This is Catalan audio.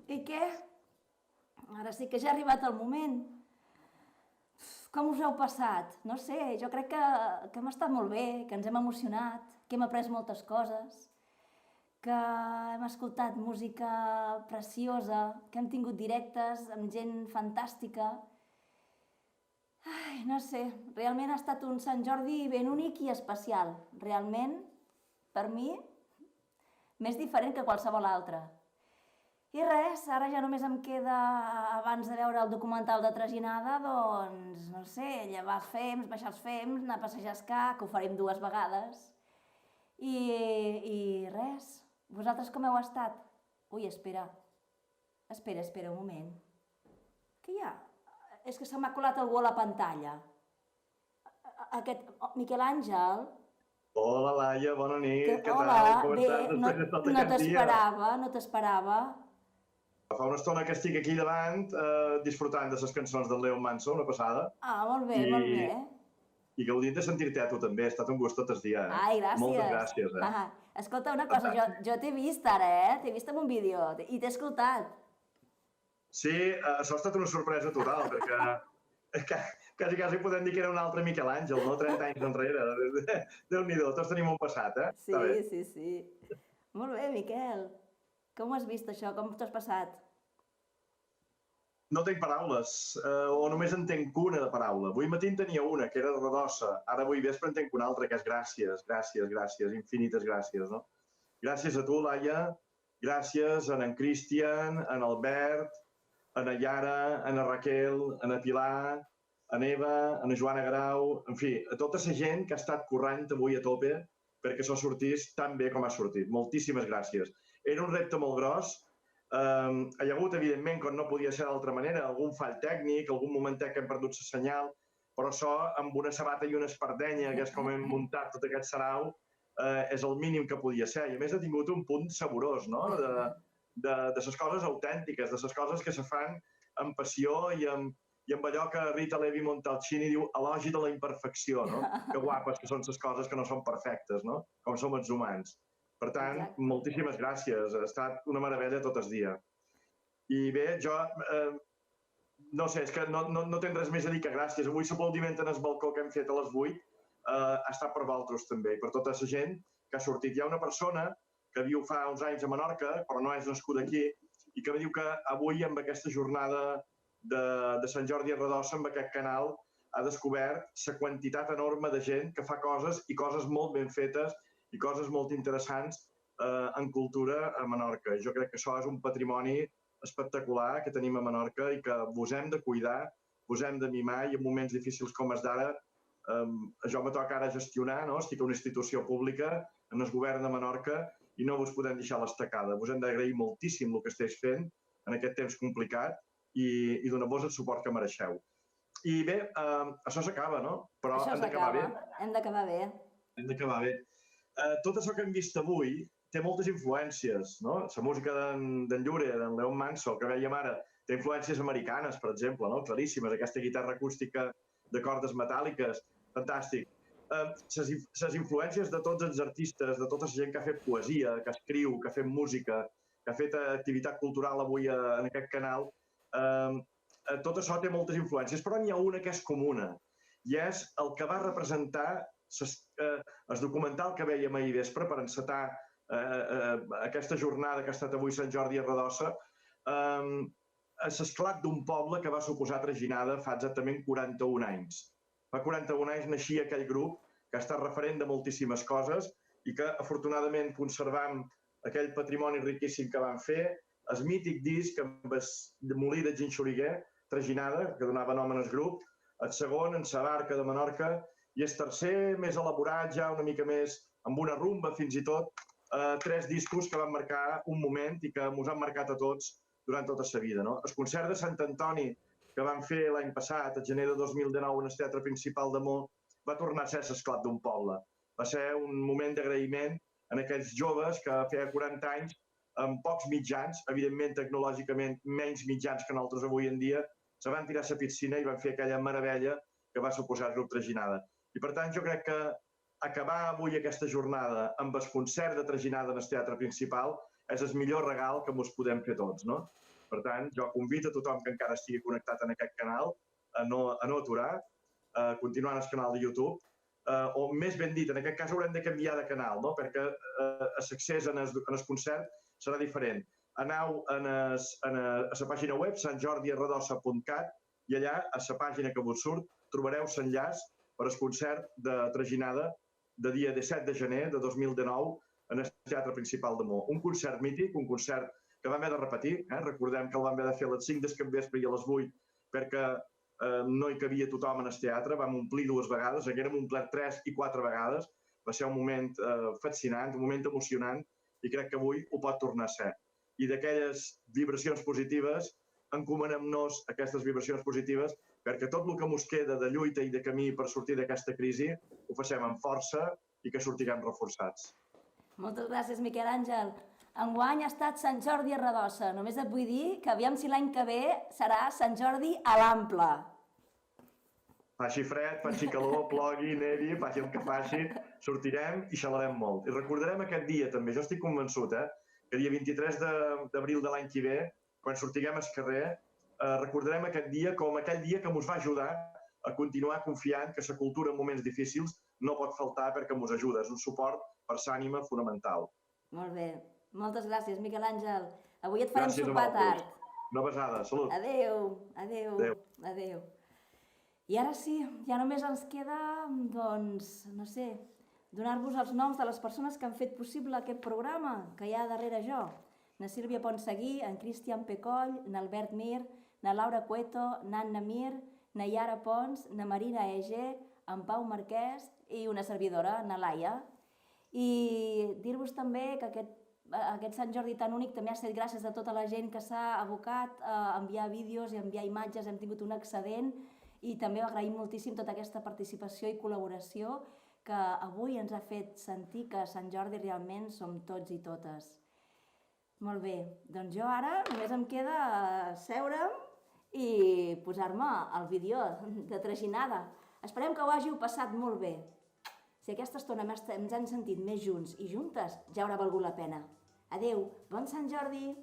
I què? Ara sí que ja ha arribat el moment. Com us heu passat? No sé, jo crec que hem estat molt bé, que ens hem emocionat, que hem après moltes coses, que hem escoltat música preciosa, que hem tingut directes amb gent fantàstica. Ai, no sé, realment ha estat un Sant Jordi ben únic i especial. Realment, per mi, més diferent que qualsevol altre. I res, ara ja només em queda, abans de veure el documental de Traginada, doncs, no sé, llevar els fems, baixar els fems, anar a passejar escà, que ho farem 2 vegades. I res, vosaltres com heu estat? Ui, espera un moment. Què hi ha? És que se m'ha colat algú a la pantalla. Miquel Àngel, Hola, Laia, bona nit, què hola, tal? Com bé, estàs no, després de tot no aquest dia? t'esperava, no t'esperava. Fa una estona que estic aquí davant disfrutant de les cançons del Leon Manso, una passada, Ah, molt bé, i, molt bé. i gaudint de sentir-te a tu també. Ha estat un gust tot el dia, eh? Ai, Moltes gràcies. gràcies, eh? Ah, escolta una cosa, jo, Fantàstic. jo t'he vist ara, T'he vist en un vídeo i t'he escoltat. Sí, això ha estat una sorpresa total, perquè quasi podem dir que era un altre Miquel Àngel, no? 30 anys enrere. Déu-n'hi-do, tots tenim un passat, eh? Està bé. Sí, sí, sí. Molt bé, Miquel. Com ho has vist, això? Com t'ho has passat? No tenc paraules, o només en tenc una de paraula. Avui matí en tenia una, que era redossa. Ara avui vespre en tenc una altra, que és gràcies, gràcies, gràcies, infinites gràcies, no? Gràcies a tu, Laia, gràcies a en Cristian, a en Albert, a na Yara, a na Raquel, a na Pilar, a Eva, a na Joana Grau, en fi, a tota la gent que ha estat corrent avui a tope perquè això sortís tan bé com ha sortit. Moltíssimes gràcies. Era un repte molt gros, hi ha hagut, evidentment, com no podia ser d'altra manera, algun fall tècnic, algun momentet que hem perdut la senyal, però això, amb una sabata i una espardenya, que és com hem muntat tot aquest sarau, és el mínim que podia ser. I a més ha tingut un punt saborós, no?, de les coses autèntiques, de les coses que se fan amb passió i amb allò que Rita Levi Montalcini diu elogi de la imperfecció, no? Que guapes que són les coses que no són perfectes, no? Com som els humans. Per tant, Exacte. moltíssimes gràcies. Ha estat una meravella tot el dia. I bé, jo no sé, és que no tinc res més a dir que gràcies. Avui l'aplaudiment en el balcó que hem fet a les 8 ha estat per vosaltres també, per tota la gent que ha sortit. Hi ha una persona que viu fa uns anys a Menorca, però no és nascuda aquí, i que diu que avui, amb aquesta jornada de Sant Jordi a Redossa, amb aquest canal, ha descobert la quantitat enorme de gent que fa coses i coses molt ben fetes i coses molt interessants en cultura a Menorca. Jo crec que això és un patrimoni espectacular que tenim a Menorca i que vos hem de cuidar, vos hem de mimar i en moments difícils com els d'ara, jo me toca ara gestionar, no? Estic a una institució pública, en el govern de Menorca, i no vos podem deixar l'estacada. Vos hem d'agrair moltíssim el que esteu fent en aquest temps complicat i donar-vos el suport que mereixeu. I bé, això s'acaba, no? Però Això hem d'acabar s'acaba. bé. Hem d'acabar bé. Hem d'acabar bé. Tot això que hem vist avui té moltes influències, no? La música d'en Llure, d'en Leon Manso, que veiem ara, té influències americanes, per exemple, no? Claríssimes, aquesta guitarra acústica de cordes metàl·liques, fantàstic. Les influències de tots els artistes, de tota la gent que ha fet poesia, que escriu, que ha fet música, que ha fet activitat cultural avui en aquest canal, tot això té moltes influències, però n'hi ha una que és comuna, i és el que va representar el documental que vèiem ahir vespre per encetar aquesta jornada que ha estat avui Sant Jordi a Redossa, l'esclat d'un poble que va suposar Traginada fa exactament 41 anys. Fa 41 anys naixia aquell grup que ha estat referent de moltíssimes coses i que afortunadament conservam aquell patrimoni riquíssim que van fer, el mític disc amb el molí de Ginxoriguer, Traginada, que donava nom al grup, el segon, en sa barca de Menorca, i el tercer, més elaborat, ja una mica més, amb una rumba fins i tot, 3 discos que van marcar un moment i que ens han marcat a tots durant tota la vida. No? El concert de Sant Antoni que van fer l'any passat, el gener de 2019, en el Teatre Principal de Mo, va tornar a ser l'esclat d'un poble. Va ser un moment d'agraïment en aquells joves que feia 40 anys, amb pocs mitjans, evidentment tecnològicament menys mitjans que nosaltres avui en dia, se van tirar a la piscina i van fer aquella meravella que va suposar el grup Traginada. I per tant jo crec que acabar avui aquesta jornada amb el concert de Traginada en el Teatre Principal és el millor regal que ens podem fer tots, no? Per tant, jo convido a tothom que encara estigui connectat en aquest canal a no aturar, a continuar en el canal de YouTube, o més ben dit, en aquest cas haurem de canviar de canal, no? Perquè l'accés en el concert serà diferent. Aneu a la pàgina web santjordiarredossa.cat i allà, a la pàgina que vos surt, trobareu l'enllaç per al concert de Traginada de dia 17 de gener de 2019 en el Teatre Principal de Mo. Un concert mític, un concert que vam haver de repetir. Recordem que el vam haver de fer a les 5 del capvespre i a les 8 perquè no hi cabia tothom en el teatre. Vam omplir 2 vegades, haguérem omplert 3 i 4 vegades. Va ser un moment fascinant, un moment emocionant i crec que avui ho pot tornar a ser. I d'aquelles vibracions positives, encomanem-nos aquestes vibracions positives perquè tot el que ens queda de lluita i de camí per sortir d'aquesta crisi ho facem amb força i que sortirem reforçats. Moltes gràcies, Miquel Àngel. Enguany ha estat Sant Jordi a Redossa. Només et vull dir que aviam si l'any que ve serà Sant Jordi a l'Ample. Faci fred, faci calor, plogui, nevi, faci el que faci, sortirem i xalarem molt. I recordarem aquest dia també, jo estic convençut, que dia 23 d'abril de l'any que ve, quan sortiguem al carrer, recordarem aquest dia com aquell dia que ens va ajudar a continuar confiant que la cultura en moments difícils no pot faltar perquè ens ajuda. És un suport per l'ànima fonamental. Molt bé. Moltes gràcies, Miquel Àngel. Avui et farem sopar tard. Una besada. Salut. Adéu. Adéu. Adéu. I ara sí, ja només ens queda, doncs, no sé, donar-vos els noms de les persones que han fet possible aquest programa que hi ha darrere jo. Na Sílvia Ponsegui, en Cristian Pecoll, n'Albert Mir, na Laura Cueto, n'Anna Mir, na Yara Pons, na Marina Ege, en Pau Marquès i una servidora, na Laia. I dir-vos també que aquest Sant Jordi tan únic també ha estat gràcies a tota la gent que s'ha abocat a enviar vídeos i a enviar imatges, hem tingut un excedent i també agraïm moltíssim tota aquesta participació i col·laboració que avui ens ha fet sentir que a Sant Jordi realment som tots i totes. Molt bé, doncs jo ara només em queda seure'm i posar-me el vídeo de Traginada. Esperem que ho hàgiu passat molt bé. Si aquesta estona ens hem sentit més junts i juntes, ja haurà valgut la pena. Adéu, bon Sant Jordi!